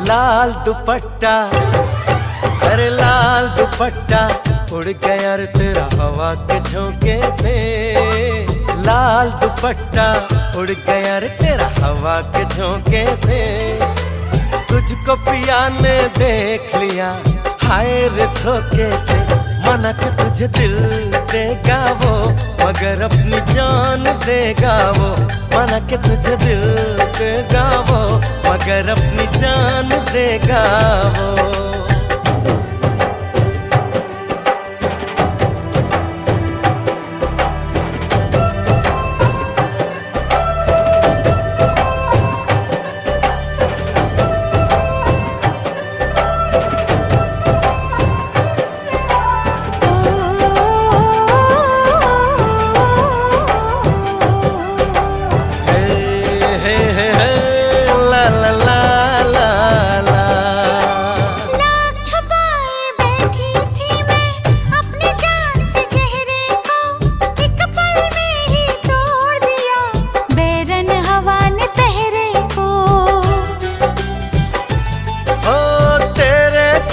लाल दुपट्टा, अरे लाल दुपट्टा उड़ गया रे तेरा हवा के झोंके से। लाल दुपट्टा उड़ गया रे तेरा हवा के झोंके से। तुझको पिया ने देख लिया हाय रे धोखे से। मना के तुझे दिल देगा वो मगर अपनी जान देगा वो। मना के तुझे दिल देगा वो मगर अपनी जान देगा वो।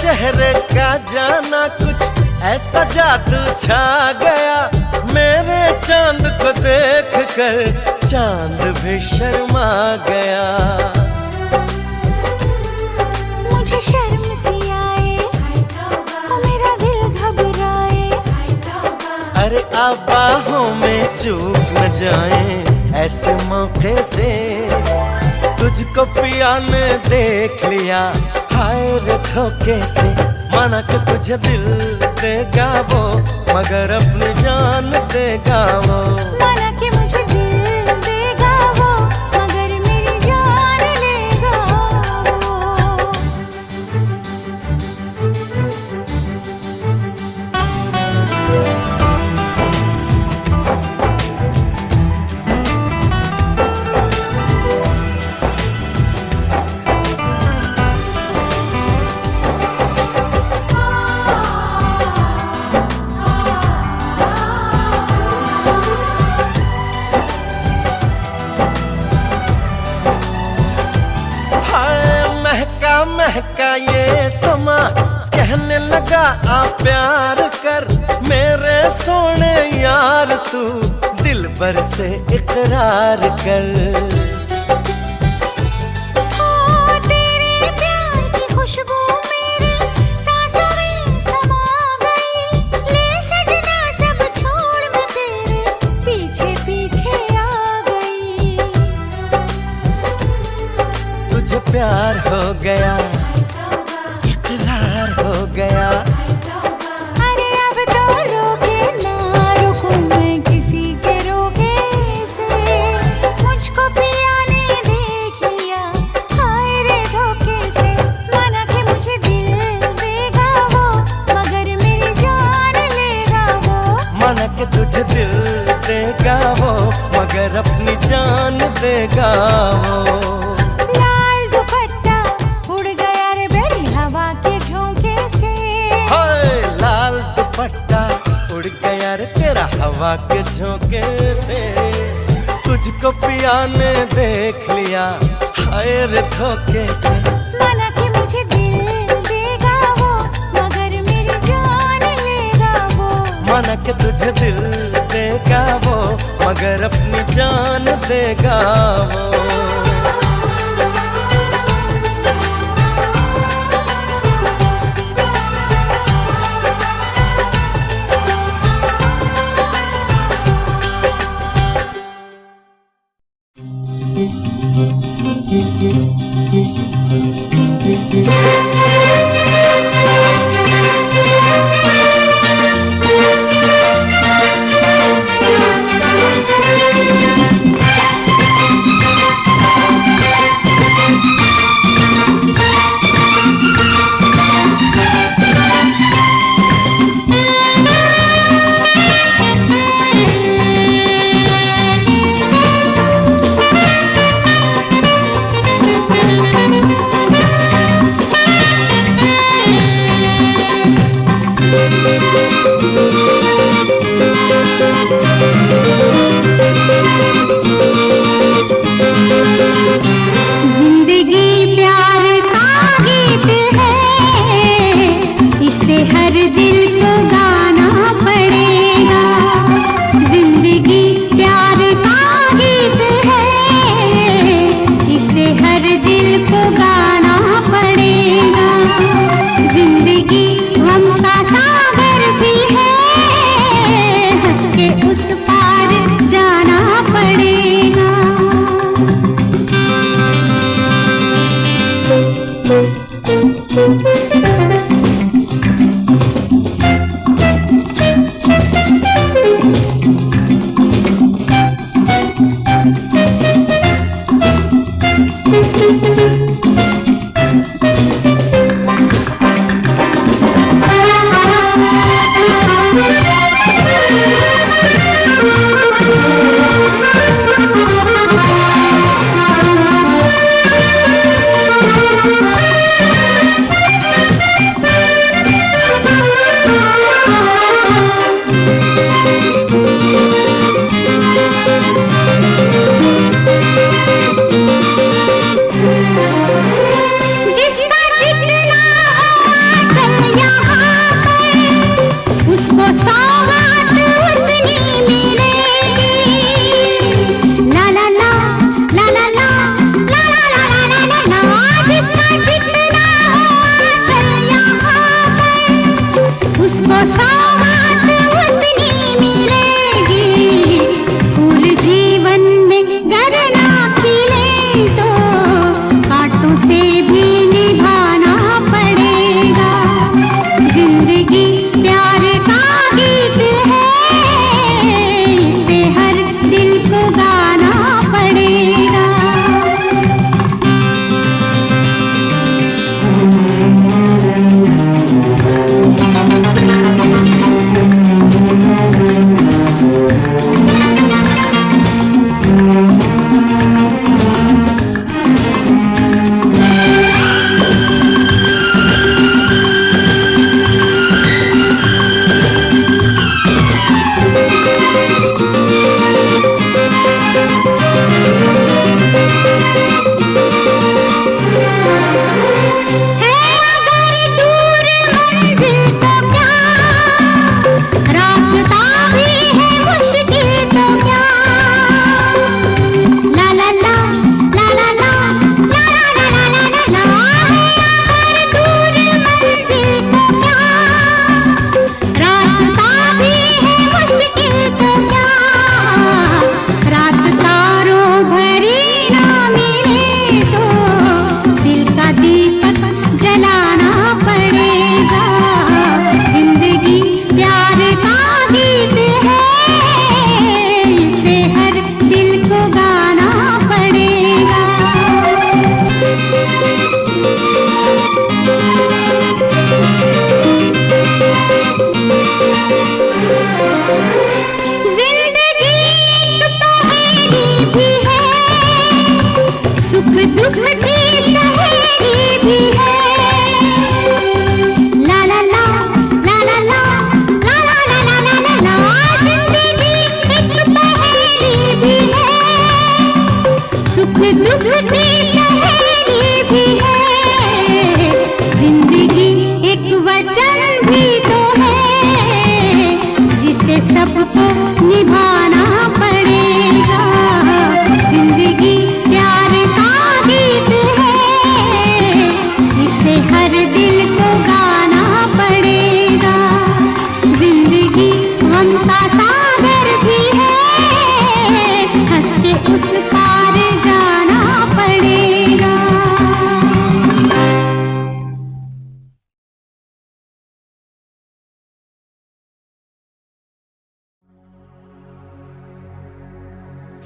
चेहरे का जाना कुछ ऐसा जादू छा गया। मेरे चांद को देख कर चांद भी शर्मा गया। मुझे शर्म सी आए मेरा दिल घबराए। अरे आप बाहों में चूक न जाए ऐसे मौके से। तुझको पिया ने देख लिया हाय रे धोखे से। माना कि तुझे दिल देगा वो मगर अपनी जान देगा वो। माना कि मुझे दिल देगा वो मगर मेरी जान लेगा वो। महका ये समा कहने लगा आ प्यार कर। मेरे सोने यार तू दिल भर से इकरार कर। तेरे प्यार की खुशबू मेरी सांसों में समा गई। ले सजना सब छोड़ मैं तेरे पीछे पीछे आ गई। तुझे प्यार हो गया इकरार हो गया। अरे अब तो रोके ना रुकूं मैं किसी के रोके से। मुझको पिया ने देख लिया हाय रे धोखे से। माना कि मुझे दिल देगा वो मगर मेरी जान लेगा वो। माना कि तुझे दिल देगा वो मगर अपनी जान देगा वो। उड़ गया रे तेरा हवा के झोंके से। तुझको पिया ने देख लिया हाय रे धोखे से। माना कि मुझे दिल देगा वो मगर मेरी जान लेगा वो। माना कि तुझे दिल देगा वो मगर अपनी जान देगा वो। जिंदगी प्यार का गीत है, इसे हर दिल को गाना पड़ेगा। जिंदगी प्यार का गीत है, इसे हर दिल को गाना पड़ेगा। जिंदगी गम का सागर भी है, हंस के उस पार जाना पड़ेगा।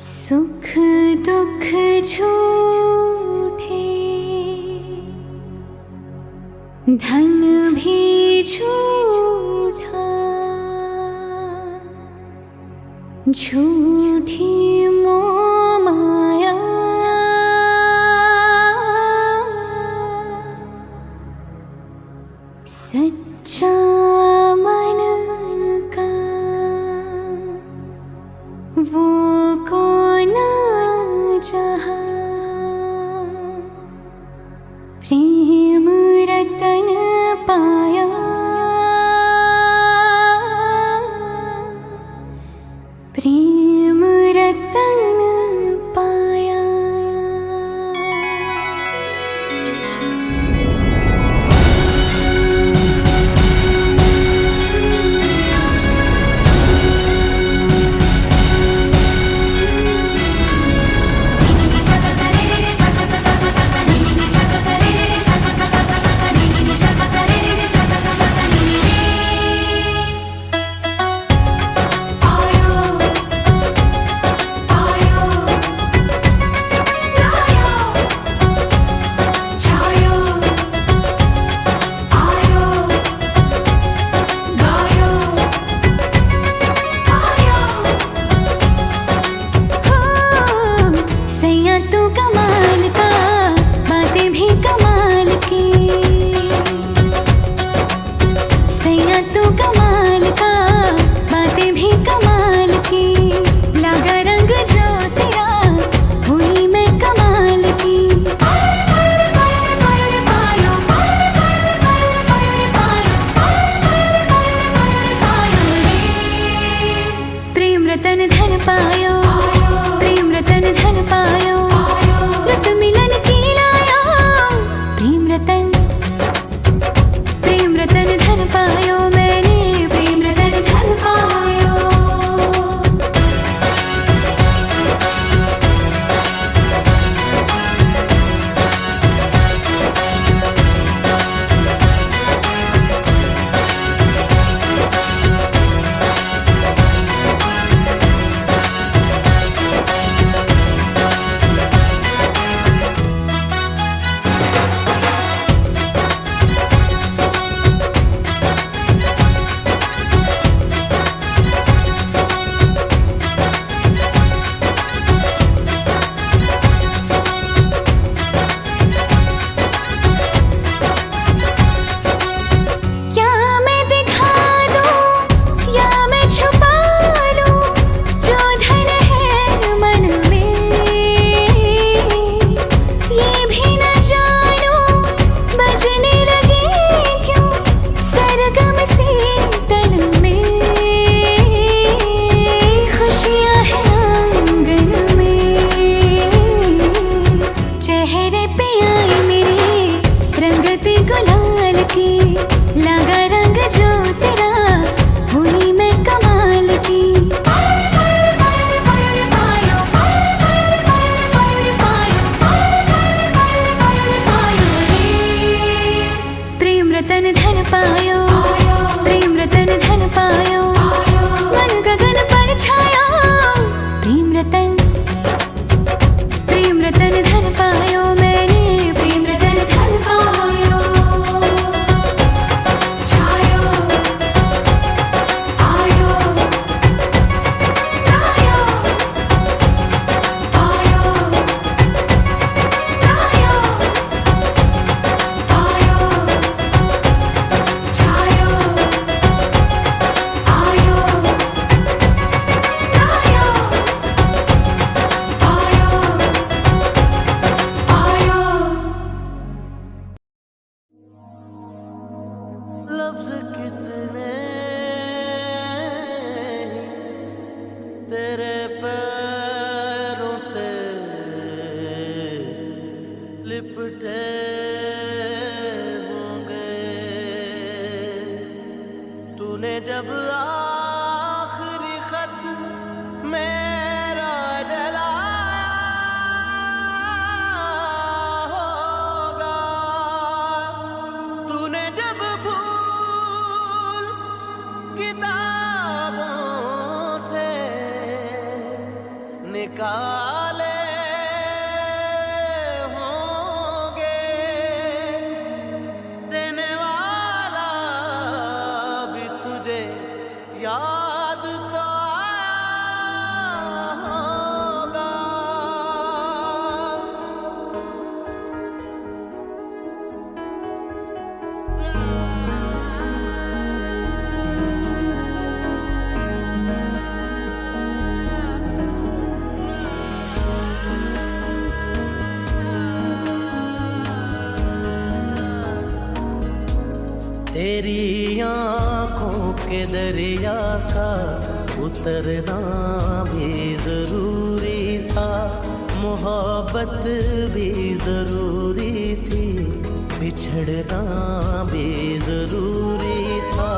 सुख दुख झूठे, धन भी झूठा, झूठी मोह माया, सच्चा मन का वो कौन जहाँ प्रेम होंगे। तूने जब आखिरी खत मेरा जलाया होगा, तूने जब फूल किताबों से निकाले होंगे, देने वाला भी तुझे याद तो आया होगा। तेरी आँखों के दरिया का उतरना भी जरूरी था, मोहब्बत भी जरूरी थी, बिछड़ना भी जरूरी था।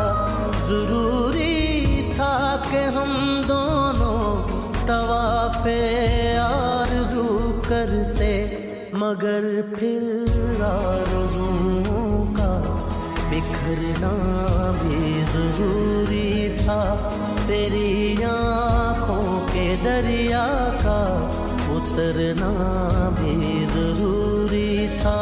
जरूरी था कि हम दोनों तवाफ़े आरज़ू करते, मगर फिर आरज़ुओं का बिखरना भी जरूरी था। तेरी आँखों के दरिया का उतरना भी जरूरी था।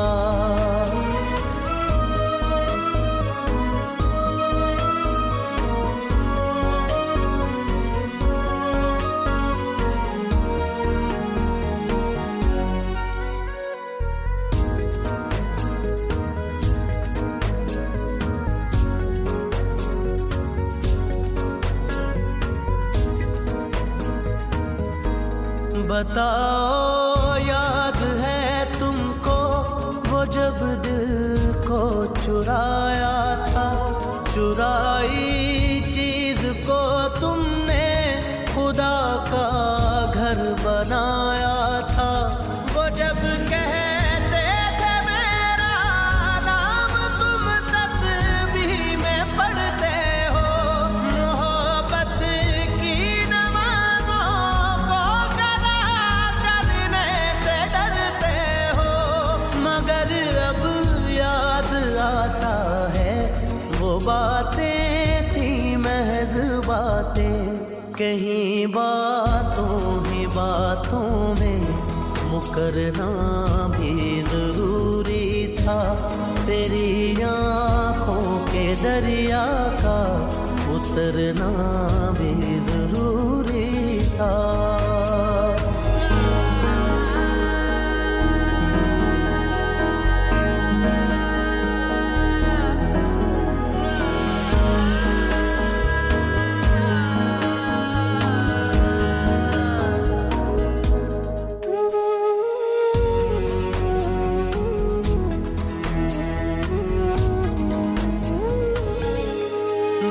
बताओ याद है तुमको वो जब दिल को चुराया था, चुराई चीज को तुमने खुदा का घर बनाया था। वो जब कहते थे मेरा नाम तुम तस्बीह में पढ़ते हो, मोहब्बत की नमाज़ों को कदा करने से डरते हो, मगर अब याद आता है वो बातें थी महज बातें, कहीं बातों ही बातों में मुकरना भी जरूरी था। तेरी आँखों के दरिया का उतरना भी जरूरी था।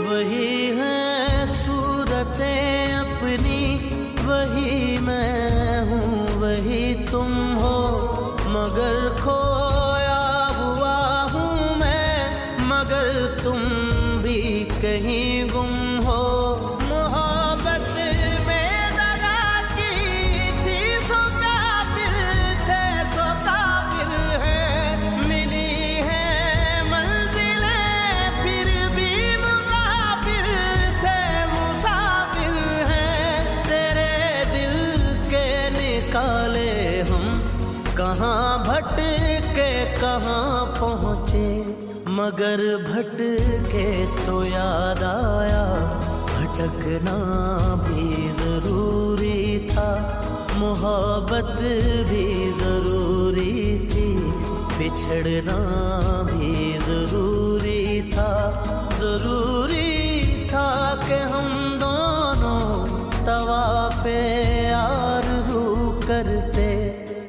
वही है सूरतें अपनी, वही मैं हूँ वही तुम हो, मगर खोया हुआ हूँ मैं, मगर तुम भी कहीं गुम हो। मोहब्बत में दगा की थी सो काफिर थे सो काफिर है, मिली है मंजिलें फिर भी मुसाफिर थे मुसाफिर हैं। तेरे दिल के निकाले हम कहाँ भटके कहाँ पहुँचे, मगर भटके तो याद आया भटकना भी जरूरी था। मोहब्बत भी जरूरी थी, बिछड़ना भी जरूरी था। जरूरी था कि हम दोनों तवाफ़े आरज़ू करते,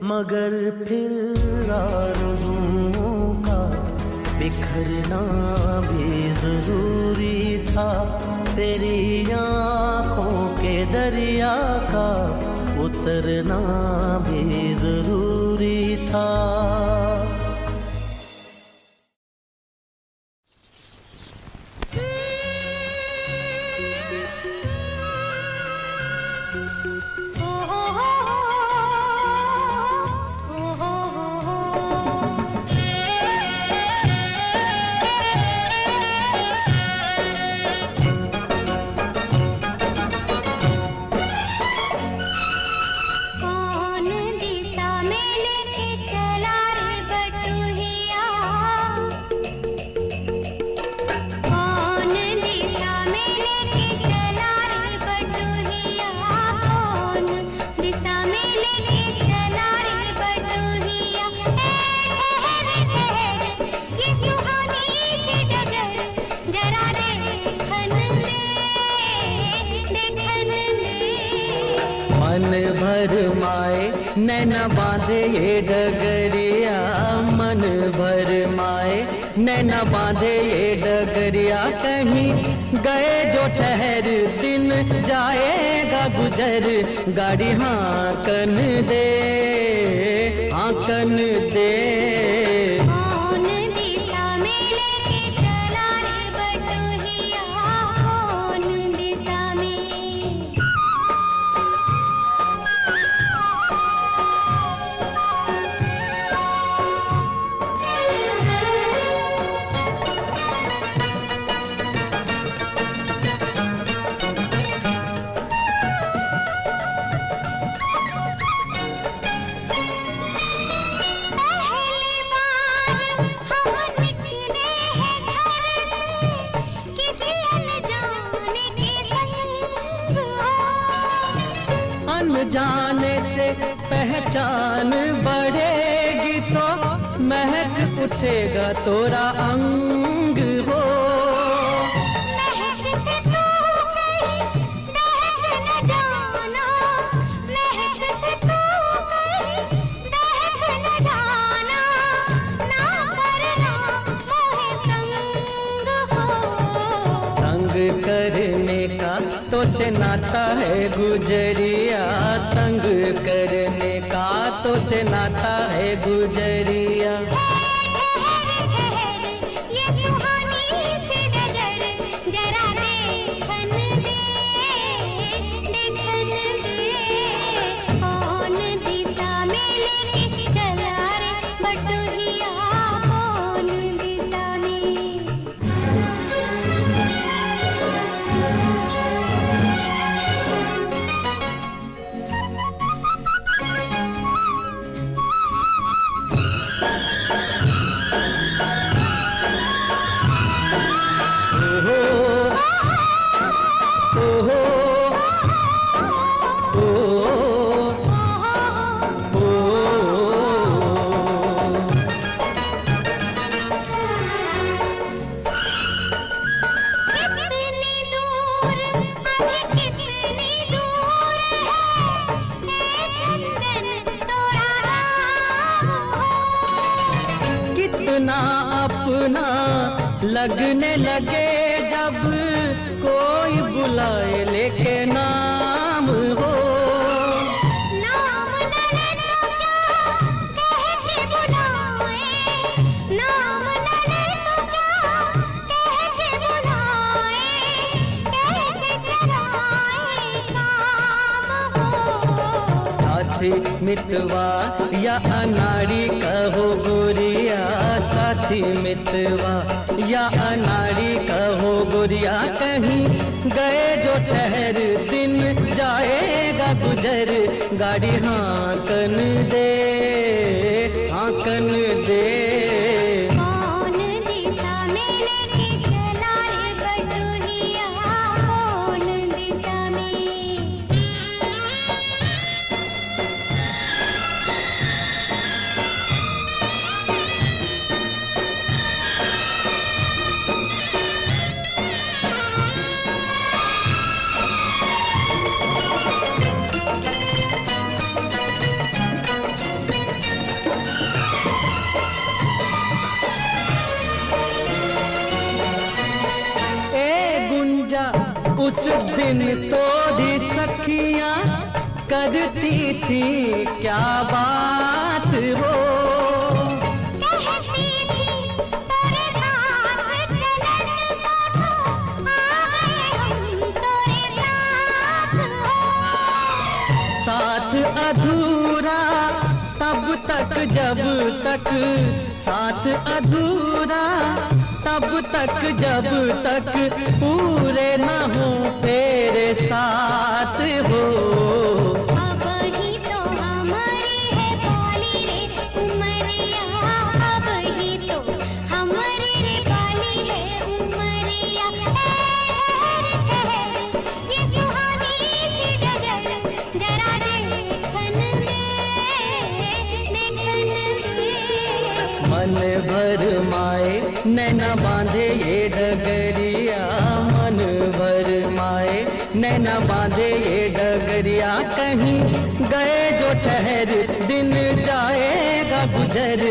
मगर फिर आरज़ुओं का बिखरना भी जरूरी था। तेरी आँखों के दरिया का उतरना भी जरूरी था। भर माए नैना बांधे ये डगरिया, मन भर माए नैना बांधे ये डगरिया। कहीं गए जो ठहर दिन जाएगा गुजर, गाड़ी हांकन दे हांकन दे। कौन दिशा में लेके चला रे बटोहिया, कौन दिशा में। पहली बार हम निकले हैं घर से, किसी अनजाने के संग हो। अनजाने से पहचान बढ़ेगी तो महक उठेगा तोरा अंग हो। महक से तू कहीं दहक न जाना, महक से तू कहीं दहक न जाना, ना करना मोहे तंग हो। तंग करने का तो से नाता है गुजरिया, तंग करने का तो से नाता है गुजरिया। ठहर ठहर ये सुहानी सी नजर, जरा देखन दे देखन दे। कौन दिशा में लेके चला रे बटोहिया, कौन दिशा में। ओहो ओहो कितनी दूर अभी कितनी दूर है चंदन तोरा राम हो। कितना अपना लगने लगे जब कोई बुलाए लेके नाम हो। नाम न ले तो क्या कह के बुलाए, नाम न ले तो क्या कह के बुलाए, कैसे चलाए काम हो। साथी मितवा या अनाड़ी कहो गोरिया, साथी मितवा या अनाड़ी कहो गोरिया। कहीं गए जो ठहर दिन जाएगा गुजर, गाड़ी हांकन दे हांकन दे। कौन दिशा में लेके चला रे बटोहिया, कौन दिशा में। ए गुंजा उस दिन तो भी सखियां करती थी क्या बात हो। कहती थी तेरे साथ चलन बसो, आ गए हम तेरे साथ हो। साथ अधूरा तब तक जब तक, साथ अधूरा तब तक जब तक पूरे न हो तेरे साथ हो। अब ही तो हमारी है बाली रे उमरिया, अब ही तो हमारी रे बाली है उमरिया। ठहर ठहर ये सुहानी सी डगर, जरा देखन दे देखन दे। मन भर माए नैना बांधे ये डगरिया, मन भर माए नैना बांधे ये डगरिया, कहीं गए जो ठहर, दिन जाएगा गुजर,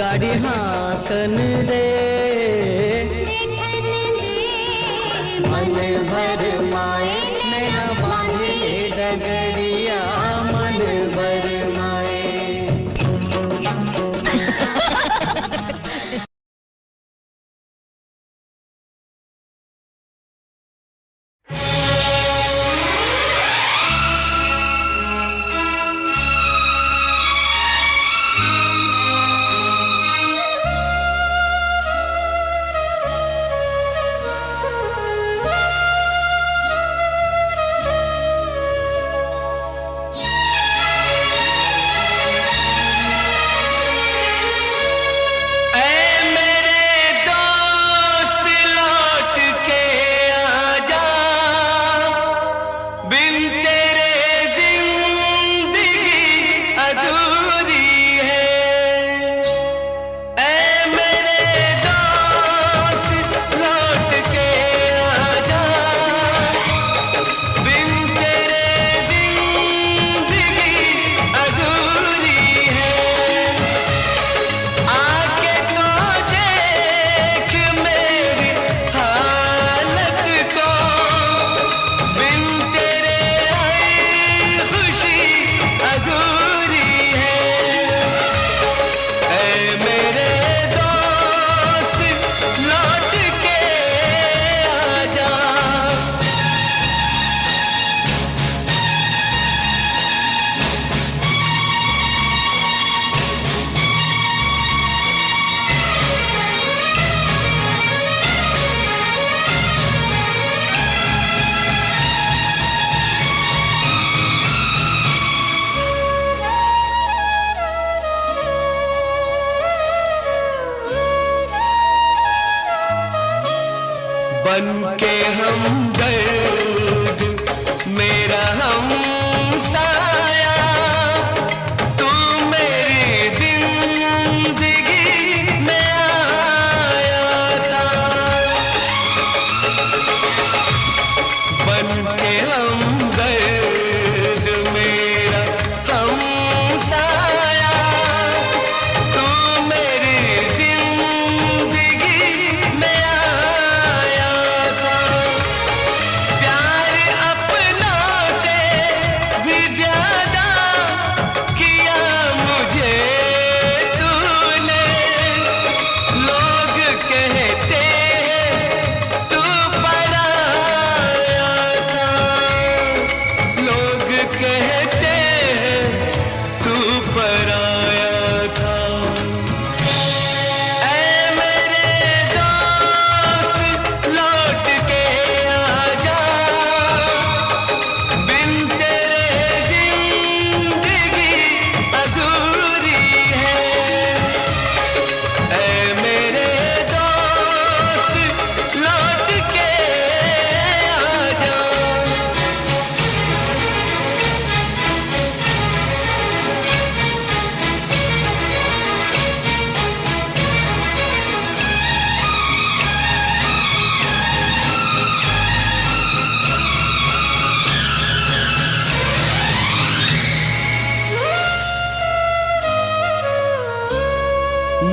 गाड़ी हाकन दे मन भर माए, नैना बांधे ये डगरिया, मन भर माए। बन के हम दर्द मेरा हम साया, तू मेरी जिंदगी में आया था। बन के हम दर्द मेरा हम साया, तू मेरी जिंदगी में आया था। प्यार अपना से भी ज्यादा किया मुझे तूने। लोग कहते हैं तू पराया था, लोग कहते हैं तू पराया था। ऐ मेरे दोस्त लौट के आजा, बिन तेरे जिंदगी अधूरी है। ऐ मेरे दोस्त लौट के आजा।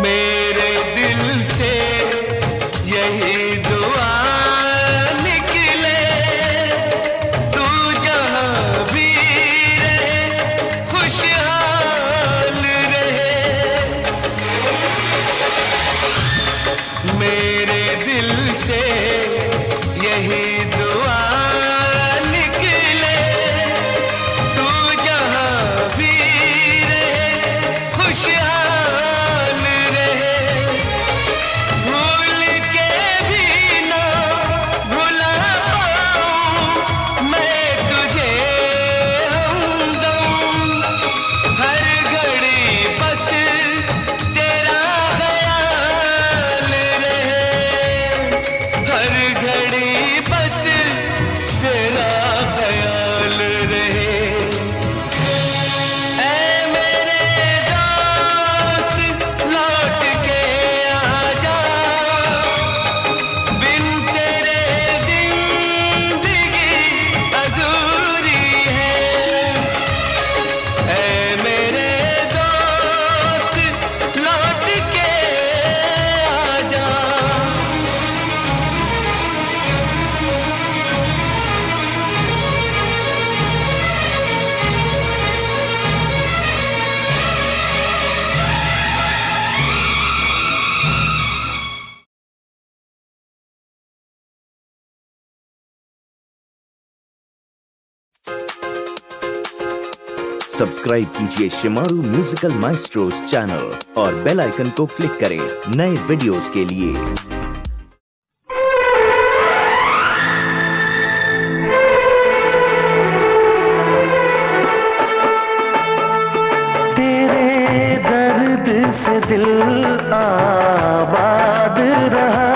मेरे दिल से यही दुआ निकले, तू जहाँ भी रहे खुशहाल रहे। मेरे दिल से यही दुआ निकले, तू जहाँ भी रहे खुशहाल रहे। भूल के भी ना भुला पाऊं मैं तुझे हमदम, हर घड़ी बस तेरा ख्याल रहे। सब्सक्राइब कीजिए शिमारू म्यूजिकल माइस्ट्रोस चैनल और बेल आइकन को क्लिक करें नए वीडियोस के लिए। तेरे दर्द से दिल आबाद रहा,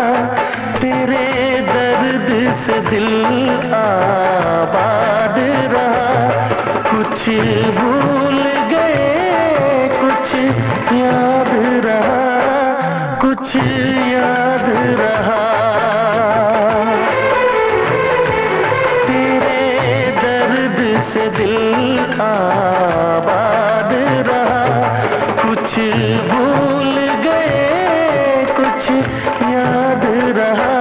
तेरे दर्द से दिल आबाद रहा। कुछ भूल गए कुछ याद रहा, कुछ याद रहा। तेरे दर्द से दिल आबाद रहा, कुछ भूल गए कुछ याद रहा,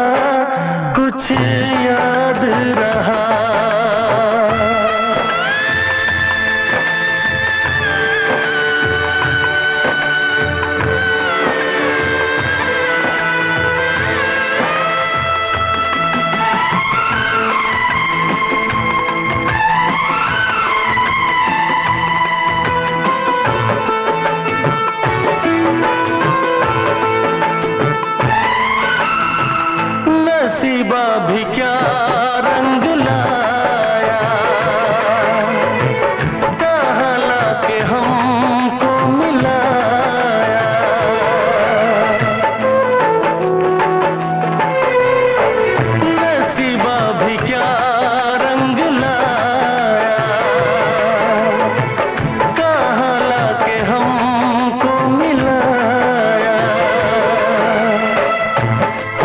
कुछ याद रहा। नसीबा भी क्या रंग लाया, कहाँ लाके हमको मिलाया। नसीबा भी क्या रंग लाया, कहाँ लाके हमको मिलाया।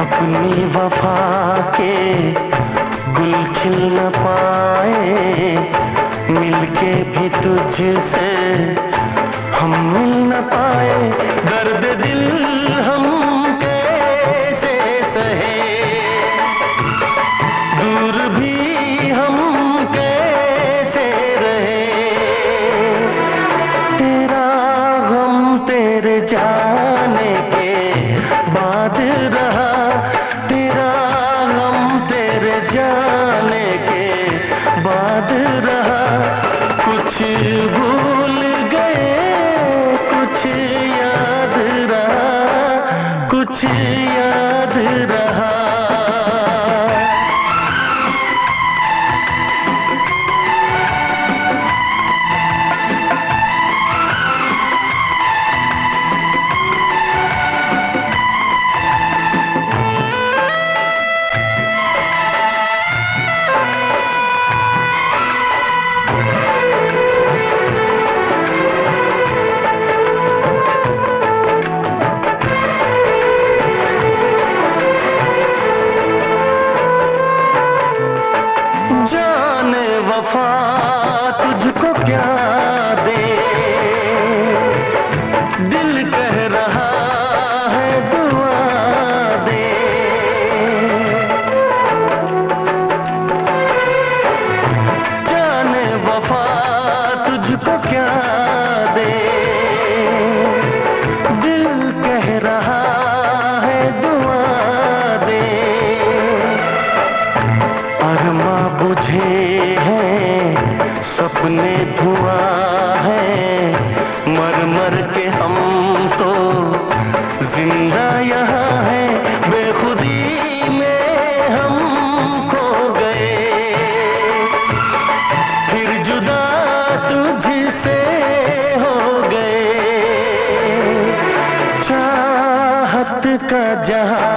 अपनी वफा के गुल खिल न पाए, मिलके भी तुझसे हम मिल न पाए। दर्द दिल हम कैसे सहे, दूर भी हम कैसे रहे। तेरा गम तेरे जाने के बाद रहा, तेरा गम तेरे जाने के बाद रहा। कुछ भूल गए कुछ याद रहा, कुछ याद रहा। जाने वफा तुझको क्या दे, दिल कह रहा है दुआ दे। जाने वफा तुझको क्या दे, दिल कह रहा है दुआ दे। अरमा बुझे हैं सपने धुआं है, मर मर के हम तो जिंदा यहाँ हैं। बेखुदी में हम खो गए, फिर जुदा तुझसे हो गए। चाहत का जहां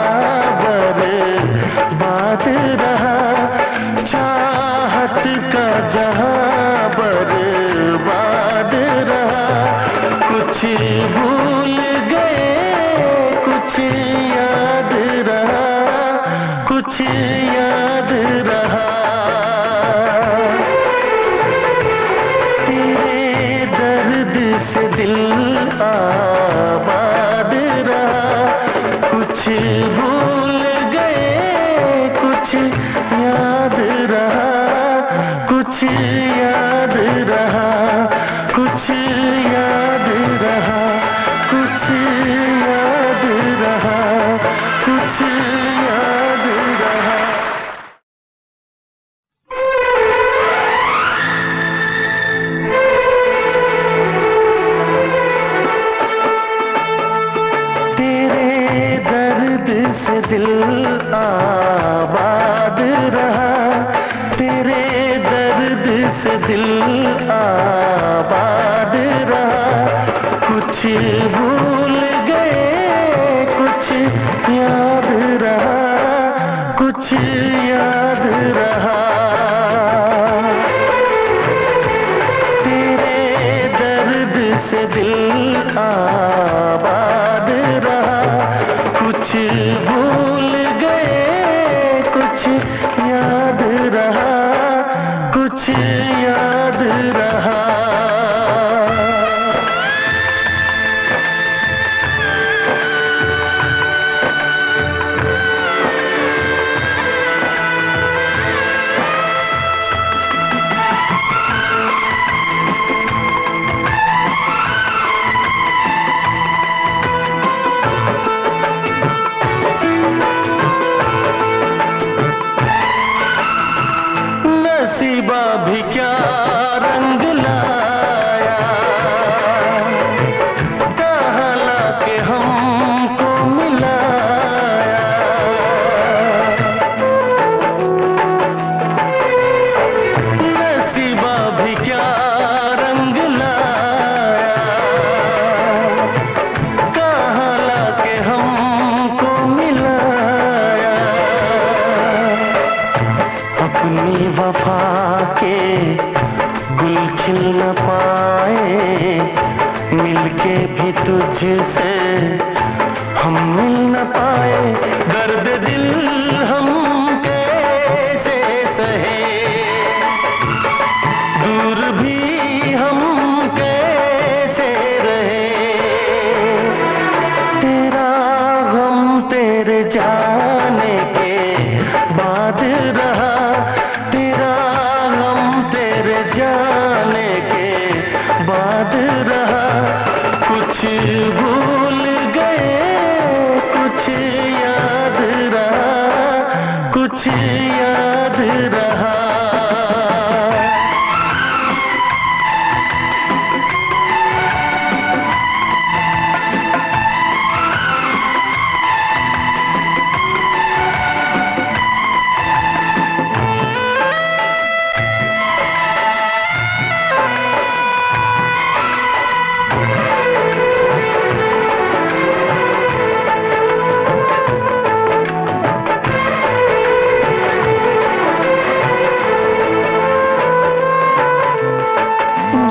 बर्बाद रहा, चाहत का जहां बर्बाद रहा। कुछ भूल गए कुछ याद रहा, कुछ याद रहा। तेरे दर्द से दिल आबाद रहा, कुछ भूल गए कुछ याद रहा, कुछ याद रहा, कुछ याद रहा, कुछ याद रहा, कुछ याद रहा। दर्द से दिल आबाद रहा, तेरे दर्द से दिल आबाद रहा। कुछ भूल गए कुछ याद रहा, कुछ याद रहा। तेरे दर्द से दिल आबाद रहा, कुछ भूल गए कुछ याद रहा, कुछ याद रहा। नसीबा भी क्या रंग लाया, कहाँ लाके हमको मिलाया। नसीबा भी क्या रंग लाया, कहाँ लाके हमको मिलाया। अपनी वफा के गुल खिल न पाए, मिलके भी तुझसे हम मिल न पाए। दर्द दिल हम कैसे सहे, दूर भी हम कैसे रहे। तेरा गम तेरे जाने के बाद रहा, जाने के बाद रहा। कुछ भूल गए कुछ याद रहा, कुछ याद रहा।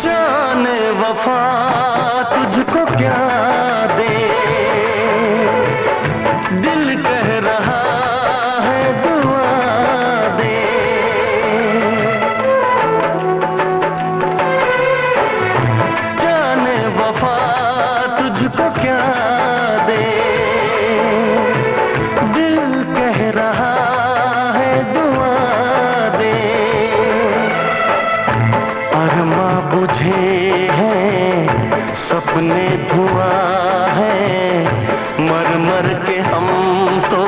जाने वफा तुझको क्या दे, दिल कह रहा है दुआ दे। जाने वफा तुझको क्या दे, दिल कह रहा है दुआ दे। अरमा बुझे हैं सपने धुआं है, मर मर के हम तो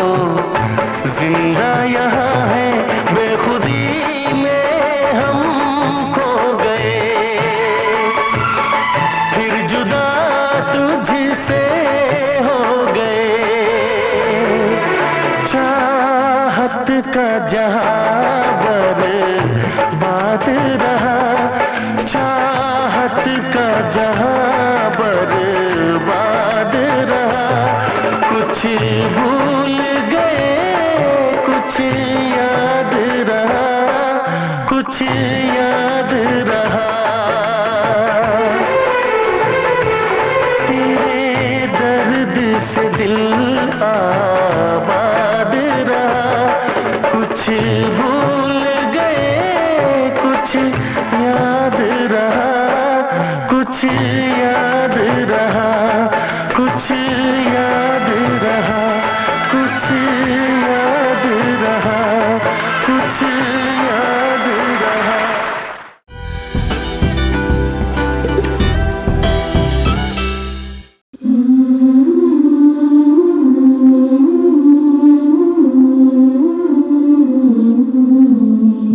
जिंदा यहाँ है। बेखुदी में हम खो गए, फिर जुदा तुझसे हो गए। चाहत का जहां बर्बाद रहा, चाहत का जहां बर्बाद रहा। कुछ भूल गए कुछ याद रहा, कुछ याद रहा। तेरे दर्द से दिल आबाद रहा, कुछ भूल गए कुछ याद रहा, कुछ याद रहा, कुछ याद रहा, कुछ याद रहा, कुछ याद रहा।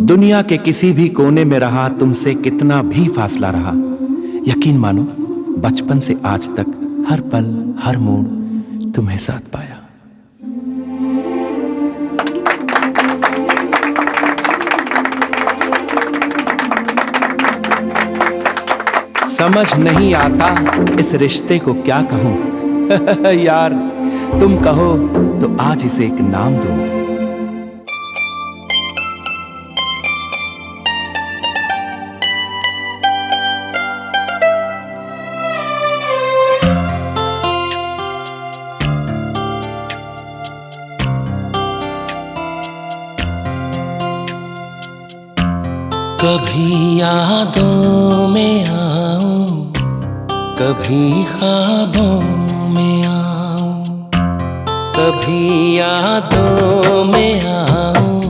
दुनिया के किसी भी कोने में रहा, तुमसे कितना भी फासला रहा, यकीन मानो बचपन से आज तक हर पल हर मोड़ तुम्हें साथ पाया। समझ नहीं आता इस रिश्ते को क्या कहूं। यार तुम कहो तो आज इसे एक नाम दो। कभी यादों में आऊं, कभी ख्वाबों में आऊं, कभी यादों में आऊं,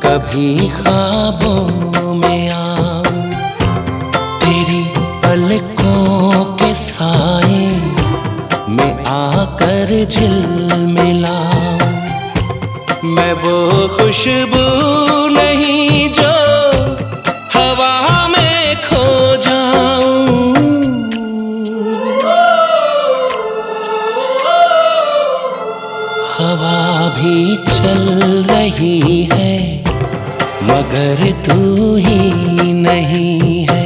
कभी ख्वाबों में आऊं, तेरी पलकों के साए में आकर झिलमिलाऊं, मैं वो खुशबू नहीं जो हवा में खो जाऊं, हवा भी चल रही है मगर तू ही नहीं है,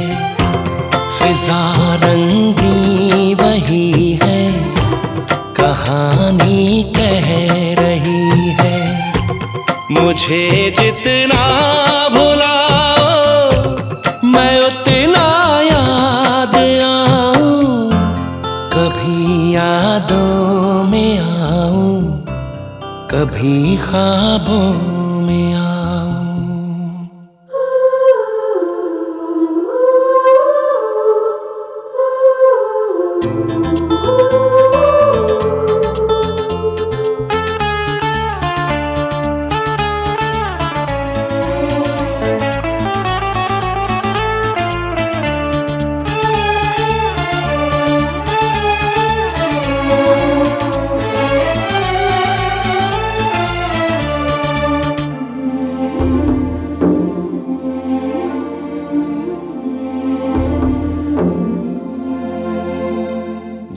फिजा रंगी वही है, कहानी कह रही है, मुझे जितना भुलाओ मैं उतना याद आऊं, कभी यादों में आऊं, कभी ख्वाबों में आऊं।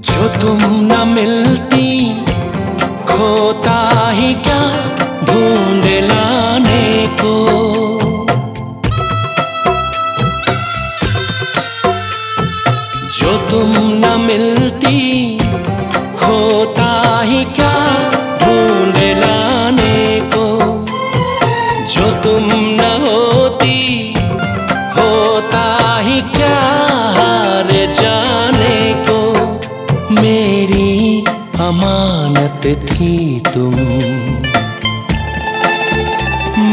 जो तुम न मिलती खोता ही क्या ढूंढ लाने को, जो तुम न मिलती खोता ही क्या ढूंढ लाने को, जो तुम न होती होता ही क्या हार जाने को, मेरी अमानत थी तुम,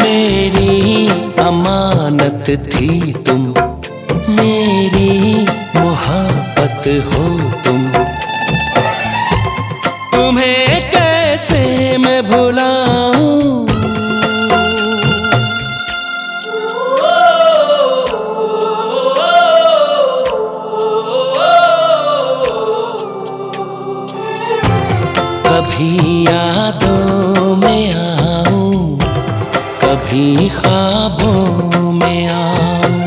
मेरी अमानत थी तुम, मेरी मोहब्बत हो तुम, तुम्हें कैसे मैं भुलाऊं, कभी यादों में आऊं, कभी ख्वाबों में आऊं,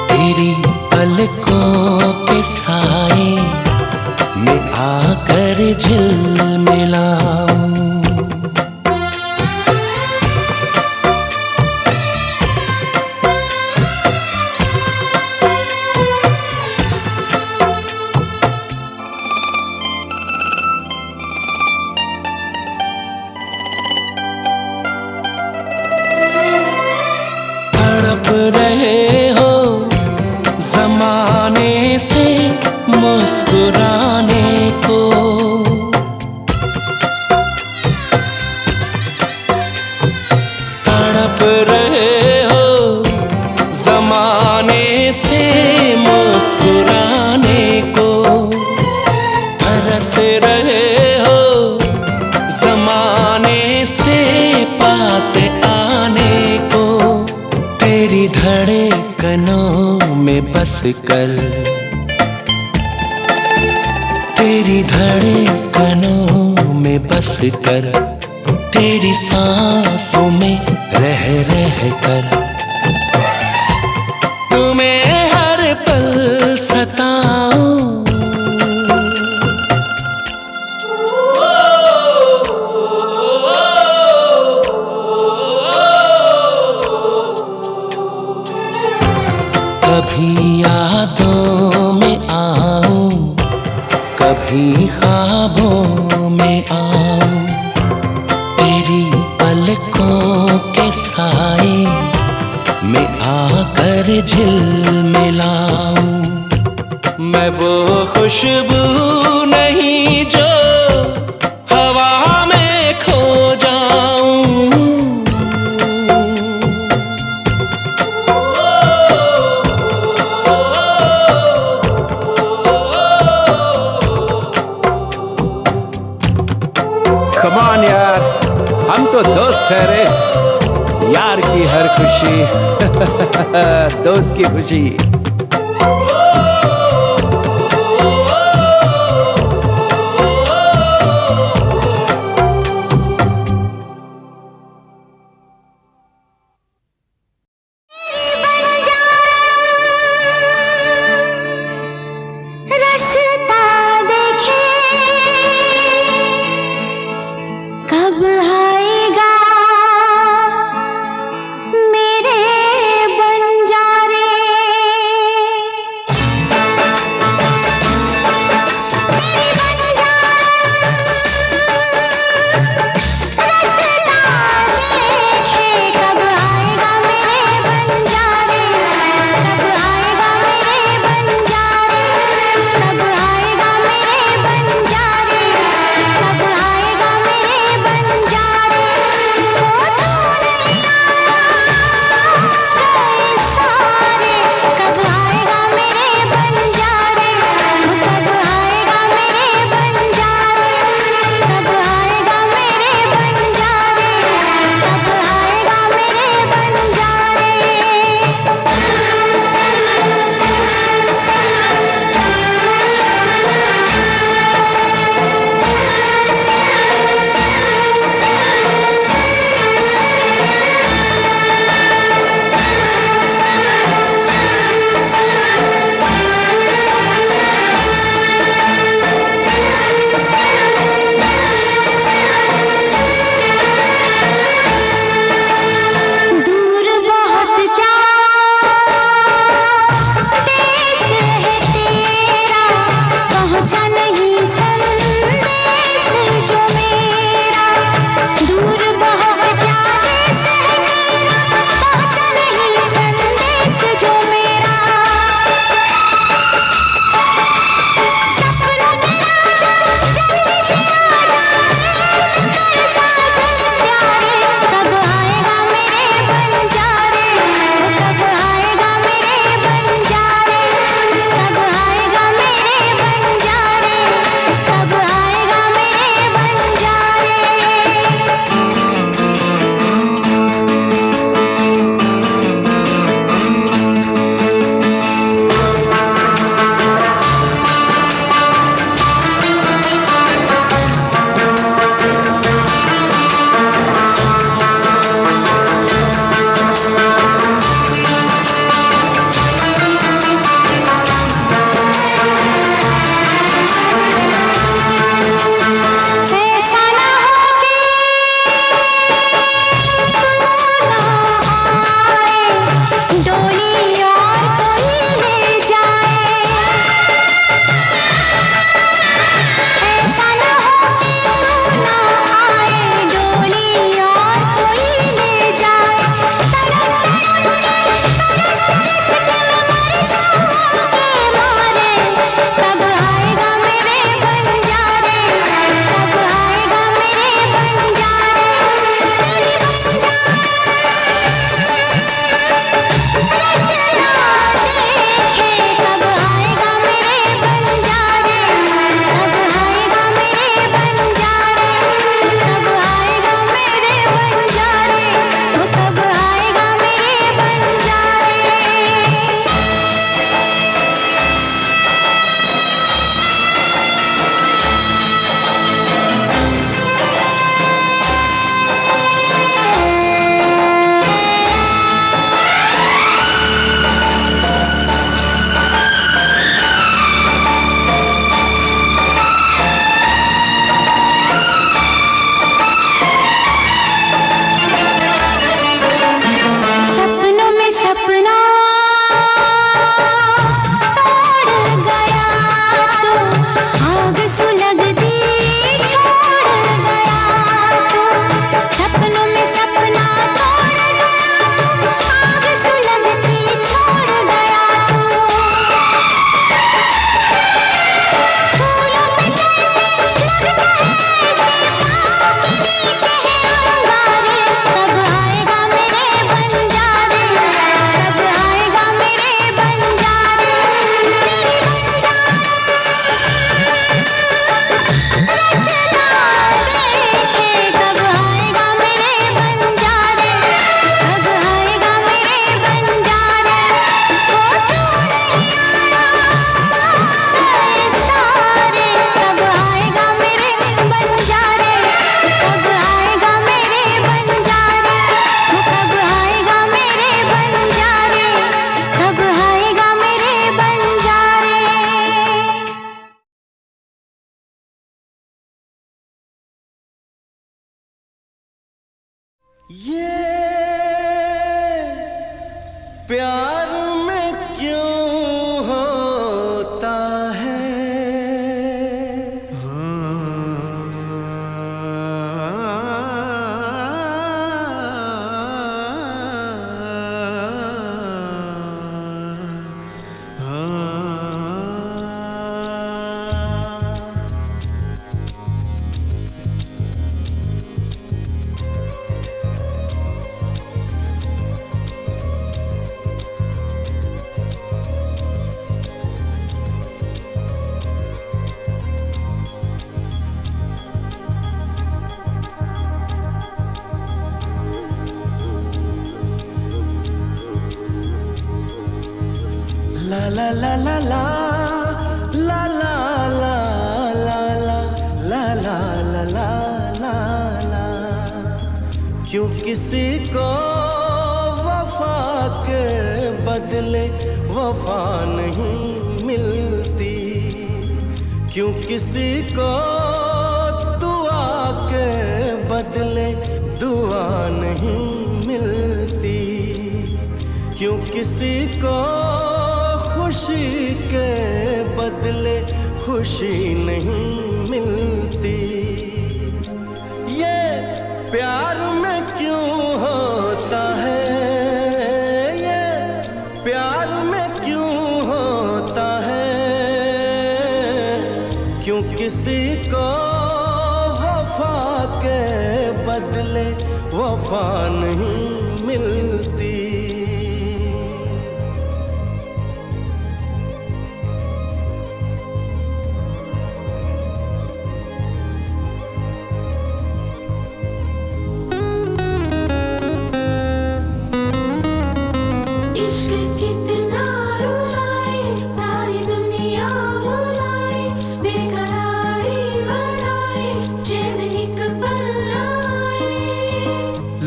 तेरी पलकों के साए में आकर झिलमिलाऊं। रहे हो जमाने से मुस्कुराने को, तड़प रहे हो जमाने से मुस्कुराने को, तरस रहे हो जमाने से पास आने को, तेरी धड़कनों में बस कर, तेरी धड़कनों में बस कर, तेरी सांसों में रह रह कर, तुम्हें हर पल सताऊं, कभी यादों तेरी पलकों के साए में आकर झिलमिलाऊं। मैं वो खुशबू नहीं जो हवा में खो जाऊं। Come on यार, हम तो दोस्त ठहरे। यार की हर खुशी दोस्त की खुशी। रास्ता देखे कब आएगा मेरे बंजारे। ये प्यार में क्यों होता है ला ला ला ला ला ला ला ला ला ला ला ला ला ला ला। क्यों किसी को वफा के बदले वफा नहीं मिलती, क्यों किसी को दुआ के बदले दुआ नहीं मिलती, क्यों किसी को खुशी के बदले खुशी नहीं मिलती। ये प्यार में क्यों होता है, ये प्यार में क्यों होता है, क्यों किसी को वफा के बदले वफा नहीं मिलती।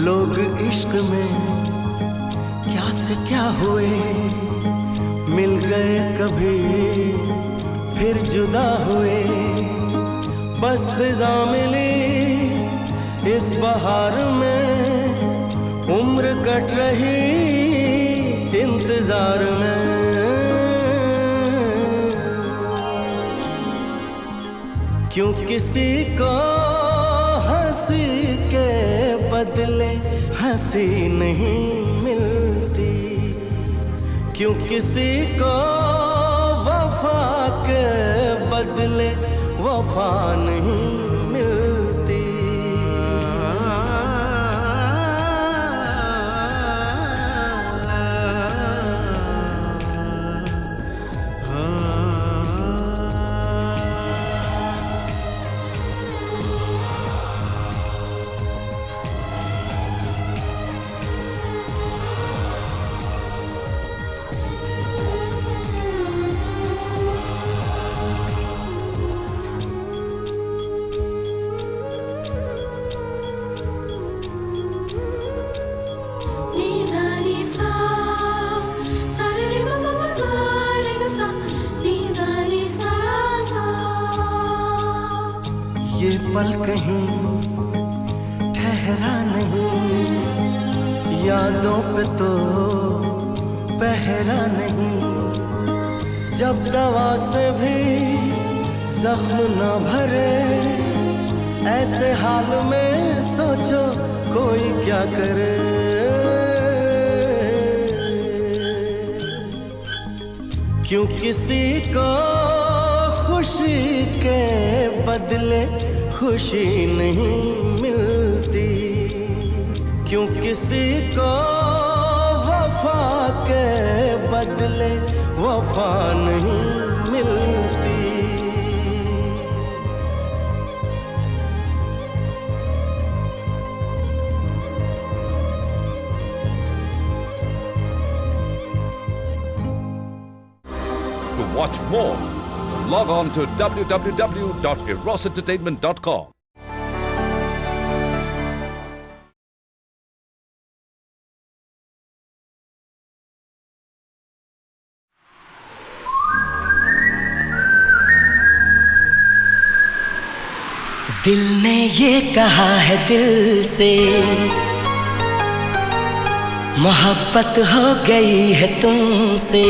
लोग इश्क में क्या से क्या हुए, मिल गए कभी फिर जुदा हुए, बस खिज़ा मिली इस बहार में, उम्र कट रही इंतजार में। क्यों किसी को हंसी के बदले हंसी नहीं मिलती, क्यों किसी को वफा के बदले वफा नहीं मिलती। ये पल कहीं ठहरा नहीं, यादों पे तो पहरा नहीं, जब दवा से भी जख्म न भरे, ऐसे हाल में सोचो कोई क्या करे। क्यों किसी को खुशी के बदले खुशी नहीं मिलती, क्यों किसी को वफा के बदले वफा नहीं मिलती। To watch more, log on to www.erosentertainment.com. दिल ने ये कहा है दिल से, मोहब्बत हो गई है तुमसे।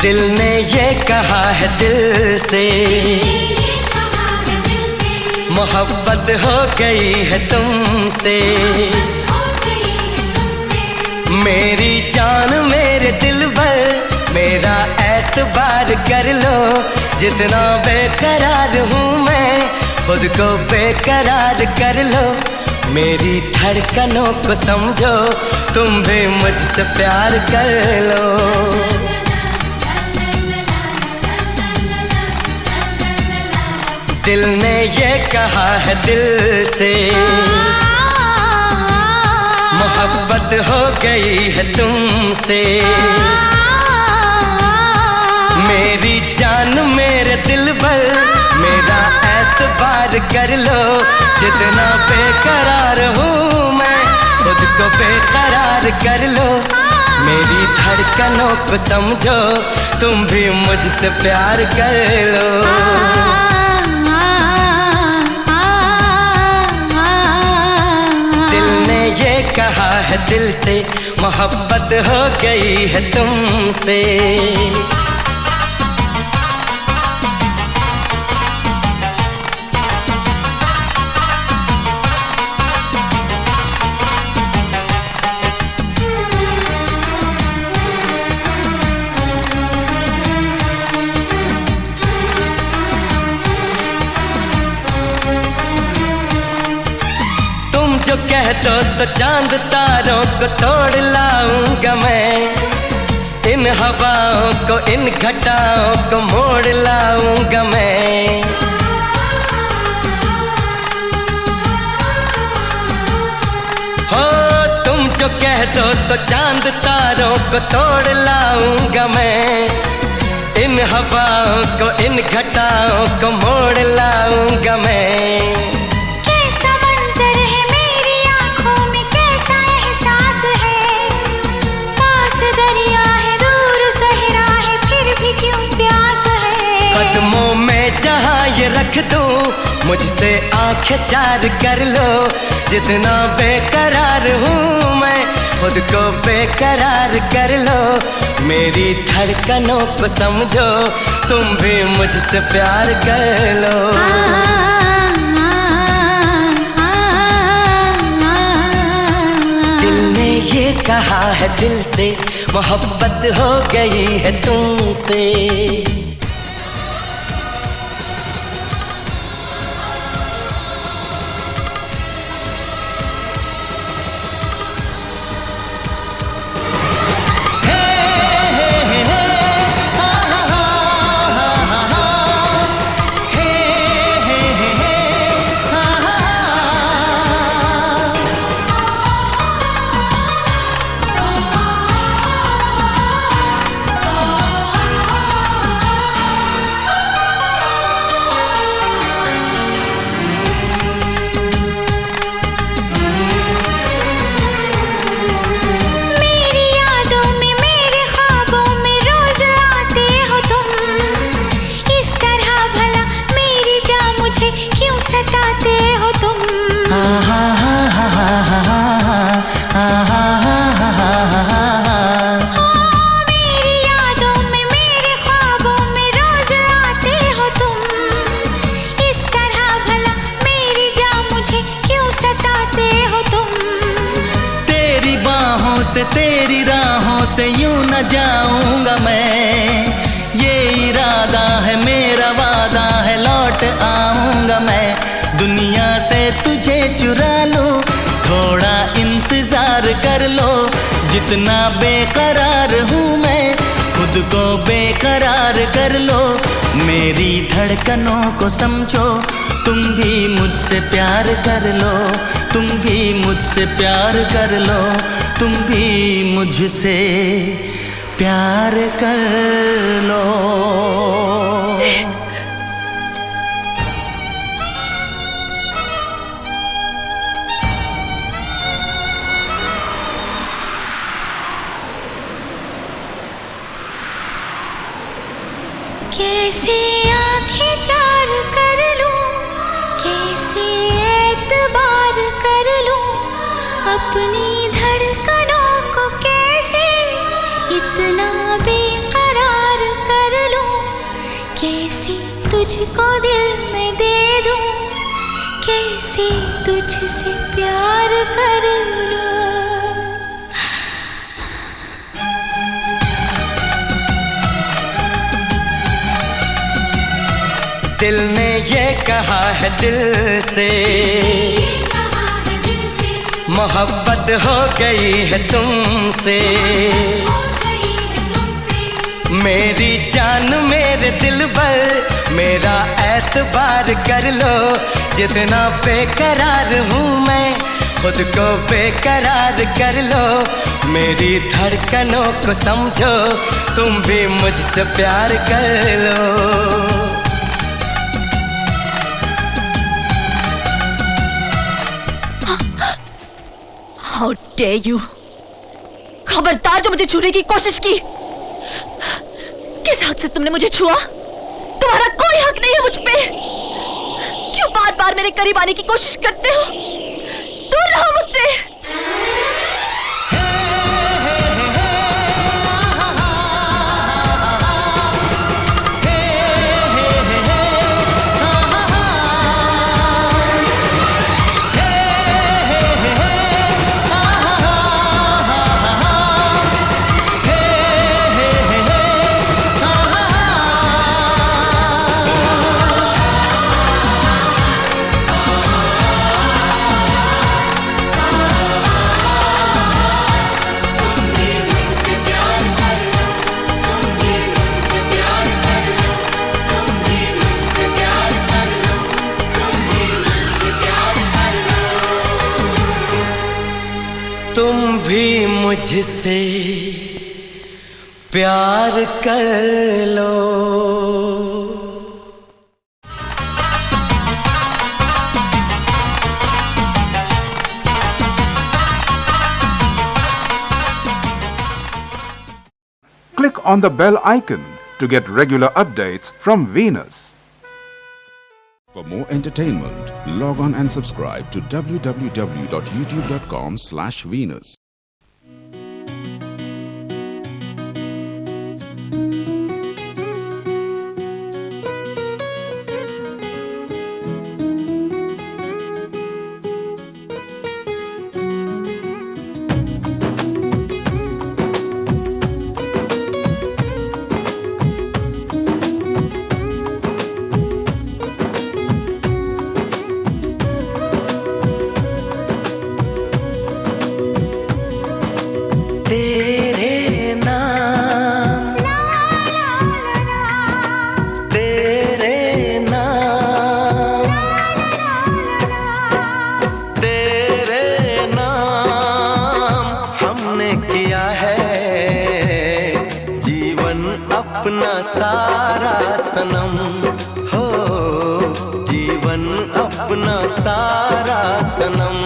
दिल ने ये कहा है दिल से, मोहब्बत हो गई है तुमसे। मेरी जान मेरे दिल भर मेरा एतबार कर लो, जितना बेकरार हूँ मैं खुद को बेकरार कर लो। मेरी धड़कनों को समझो, तुम भी मुझसे प्यार कर लो। दिल ने ये कहा है दिल से, मोहब्बत हो गई है तुमसे। मेरी जान मेरे दिल भर मेरा एतबार कर लो, जितना बेकरार हूँ मैं खुद को बेकरार कर लो। मेरी धड़कनों को समझो, तुम भी मुझसे प्यार कर लो। ये कहा है दिल से, मोहब्बत हो गई है तुमसे। जो कह दो तो चांद तारों को तोड़ लाऊंगा मैं, इन हवाओं को इन घटाओं को मोड़ लाऊंगा मैं। हो तुम जो कह दो तो चांद तारों को तोड़ लाऊंगा मैं, इन हवाओं को इन घटाओं को मोड़ लाऊंगा मैं। कदमों में जहाँ ये रख दूँ, मुझसे आंखें चार कर लो, जितना बेकरार हूँ मैं खुद को बेकरार कर लो। मेरी धड़कनों को समझो, तुम भी मुझसे प्यार कर लो। दिल ने ये कहा है दिल से, मोहब्बत हो गई है तुमसे। से तेरी राहों से यूं न जाऊंगा मैं, ये इरादा है मेरा वादा है लौट आऊंगा मैं। दुनिया से तुझे चुरा लूं, थोड़ा इंतजार कर लो, जितना बेकरार हूँ मैं खुद को बेकरार कर लो। मेरी धड़कनों को समझो, तुम भी मुझसे प्यार कर लो, तुम भी मुझसे प्यार कर लो, तुम भी मुझसे प्यार कर लो। अपनी धड़कनों को कैसे इतना बेकरार कर लूं, कैसे तुझको दिल में दे दूं, कैसे तुझसे प्यार कर लूं। दिल ने ये कहा है दिल से, मोहब्बत हो गई है तुमसे। मेरी जान मेरे दिल पर मेरा एतबार कर लो, जितना बेकरार हूँ मैं खुद को बेकरार कर लो। मेरी धड़कनों को समझो, तुम भी मुझसे प्यार कर लो। How dare you! खबरदार जो मुझे छूने की कोशिश की। किस हक से तुमने मुझे छुआ? तुम्हारा कोई हक नहीं है मुझ पे। क्यों बार बार मेरे करीब आने की कोशिश करते हो? दूर रहो मुझसे। तुम भी मुझसे प्यार कर लो। Click on the bell icon to get regular updates from Venus. For more entertainment, log on and subscribe to www.youtube.com/Venus. अपना सारा सनम हो, जीवन अपना सारा सनम।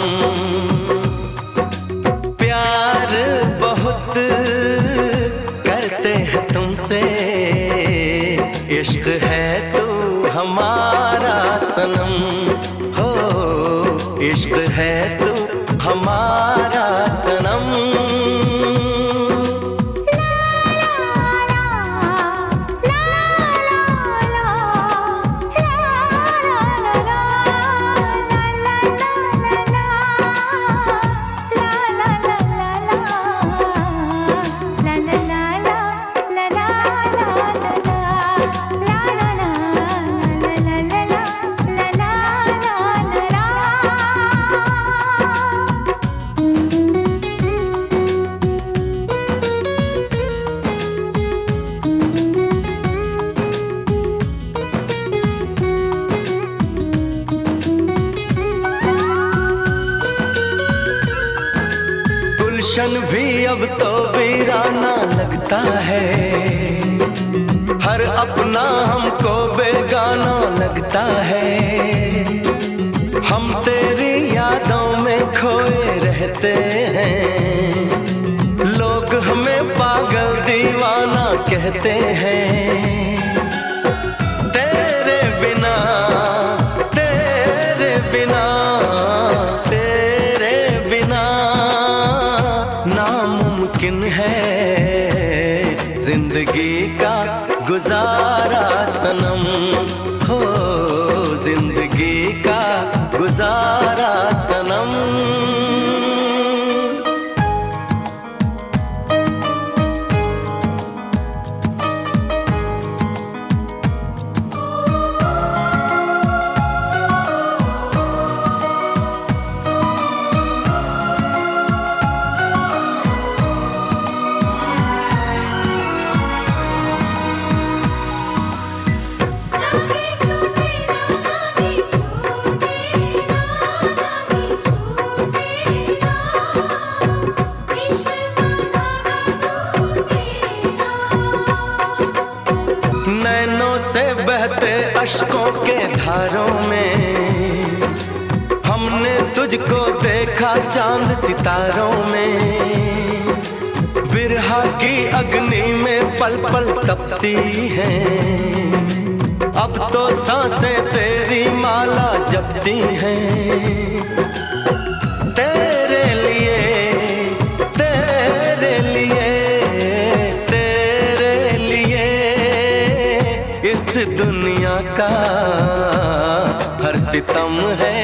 प्यार बहुत करते हैं तुमसे, इश्क है तू हमारा सनम हो, इश्क है तू हमारा सनम। गुलशन भी अब तो वीराना लगता है, हर अपना हमको बेगाना लगता है। हम तेरी यादों में खोए रहते हैं, लोग हमें पागल दीवाना कहते हैं। तेरे बिना तेरे बिना तेरे बिना नामुमकिन है जिंदगी का गुजारा सनम, हो जिंदगी का गुजारा सनम। नैनों से बहते अश्कों के धारों में हमने तुझको देखा चांद सितारों में। विरहा की अग्नि में पल पल तपती हैं, अब तो सांसें तेरी माला जपती हैं। तेरे लिए तेरे लिए तेरे लिए इस दुनिया का हर सितम है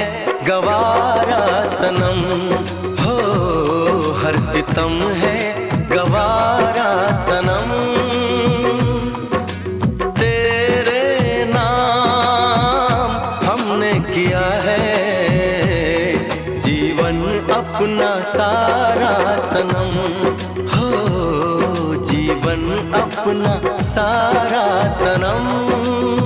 गवारा सनम, हो हर सितम है गवारा सनम। तेरे नाम हमने किया है जीवन अपना सारा सनम, हो जीवन अपना सारा सनम।